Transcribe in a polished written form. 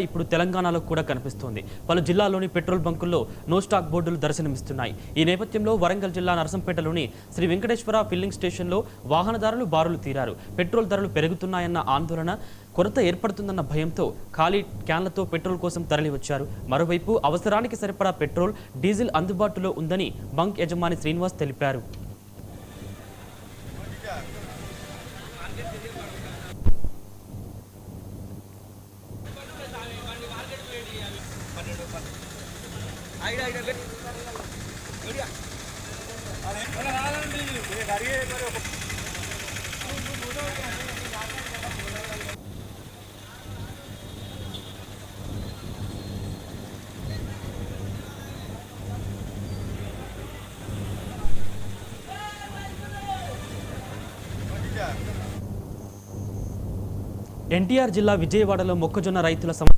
ఇప్పుడు తెలంగాణలో కూడా కనిపిస్తోంది. పలు జిల్లాల్లోని పెట్రోల్ బంకుల్లో నో స్టాక్ బోర్డులు దర్శనమిస్తున్నాయి. ఈ నేపథ్యంలో వరంగల్ జిల్లా నరసంపేటలోని శ్రీ వెంకటేశ్వర ఫిల్లింగ్ స్టేషన్లో వాహనదారులు బారులు తీరారు. పెట్రోల్ ధరలు పెరుగుతున్నాయన్న ఆందోళన, కొరత ఏర్పడుతుందన్న భయంతో ఖాళీ క్యాన్లతో పెట్రోల్ కోసం తరలివచ్చారు. మరోవైపు అవసరానికి సరిపడా పెట్రోల్, డీజిల్ అందుబాటులో ఉందని బంక్ యజమాని శ్రీనివాస్ తెలిపారు. ఎన్టీఆర్ జిల్లా విజయవాడలో మొక్కజొన్న రైతుల సమస్యలు